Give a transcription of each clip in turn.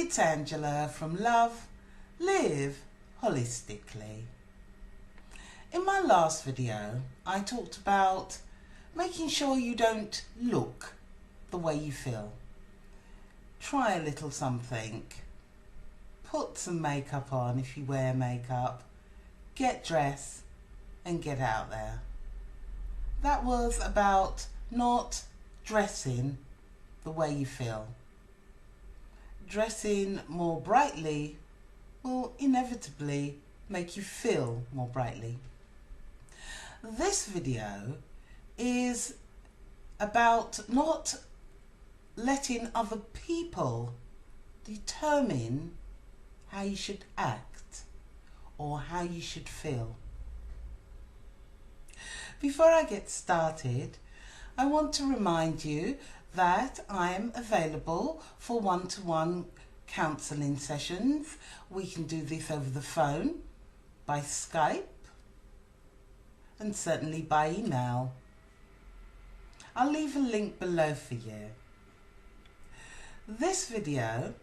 It's Angela from Love, Live Holistically. In my last video, I talked about making sure you don't look the way you feel. Try a little something. Put some makeup on if you wear makeup. Get dressed and get out there. That was about not dressing the way you feel. Dressing more brightly will inevitably make you feel more brightly. This video is about not letting other people determine how you should act or how you should feel. Before I get started, I want to remind you that I'm available for one-to-one counselling sessions. We can do this over the phone, by Skype, and certainly by email. I'll leave a link below for you. This video,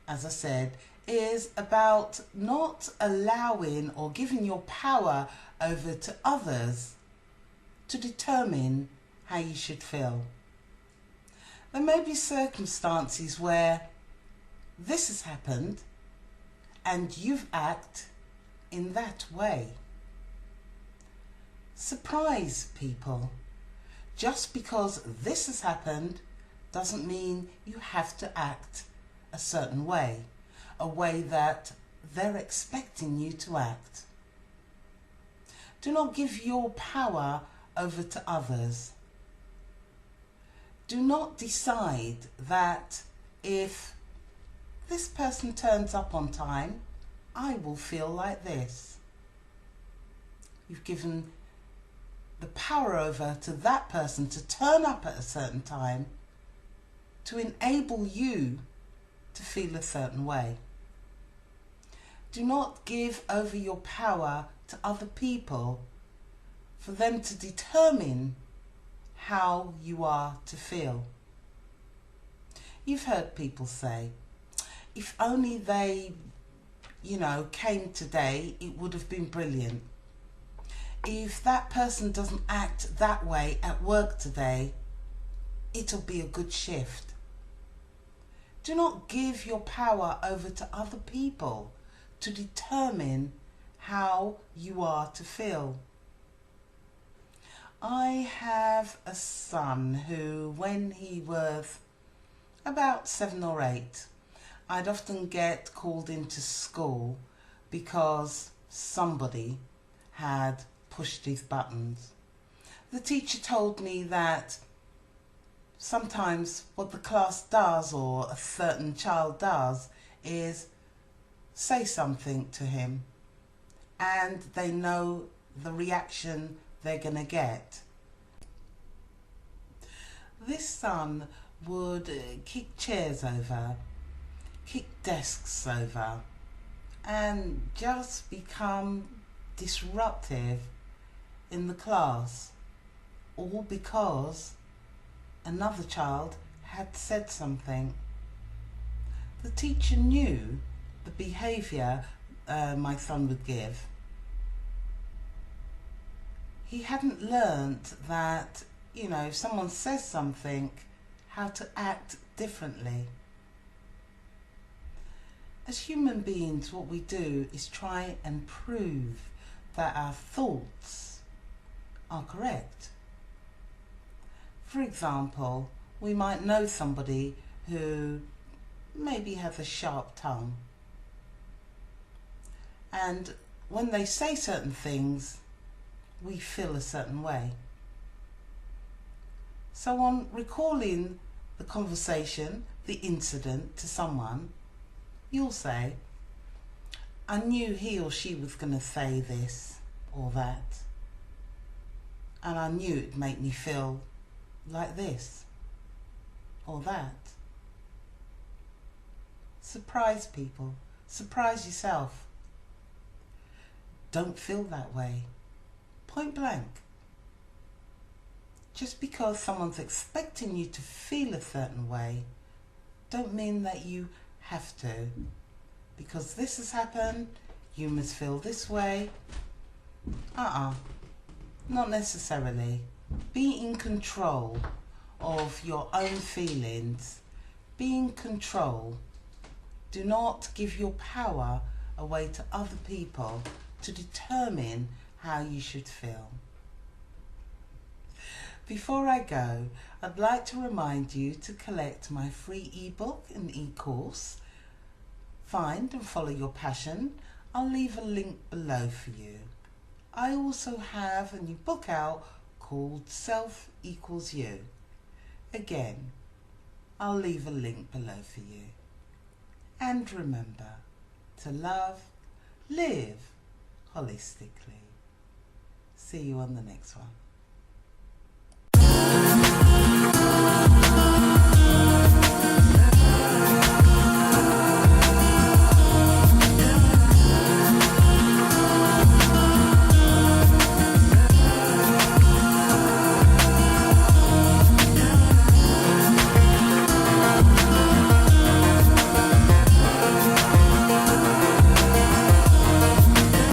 as I said, is about not allowing or giving your power over to others to determine how you should feel. There may be circumstances where this has happened and you've acted in that way. Surprise people. Just because this has happened doesn't mean you have to act a certain way, a way that they're expecting you to act. Do not give your power over to others. Do not decide that if this person turns up on time, I will feel like this. You've given the power over to that person to turn up at a certain time to enable you to feel a certain way. Do not give over your power to other people for them to determine how you are to feel. You've heard people say, if only they, came today, it would have been brilliant. If that person doesn't act that way at work today, it'll be a good shift. Do not give your power over to other people to determine how you are to feel. I have a son who, when he was about 7 or 8, I'd often get called into school because somebody had pushed his buttons. The teacher told me that sometimes what the class does or a certain child does is say something to him and they know the reaction they're going to get. This son would kick chairs over, kick desks over, and just become disruptive in the class, all because another child had said something. The teacher knew the behaviour my son would give. He hadn't learnt that, if someone says something, how to act differently. As human beings, what we do is try and prove that our thoughts are correct. For example, we might know somebody who maybe has a sharp tongue, and when they say certain things, we feel a certain way. So on recalling the conversation, the incident to someone, you'll say, I knew he or she was going to say this or that, and I knew it'd make me feel like this or that. Surprise people. Surprise yourself. Don't feel that way. Point blank. Just because someone's expecting you to feel a certain way, don't mean that you have to. Because this has happened, you must feel this way. Not necessarily. Be in control of your own feelings. Be in control. Do not give your power away to other people to determine how you should feel. Before I go, I'd like to remind you to collect my free ebook and e-course, Find and Follow Your Passion. I'll leave a link below for you. I also have a new book out called Self Equals You. Again, I'll leave a link below for you. And remember to love, live holistically. See you on the next one.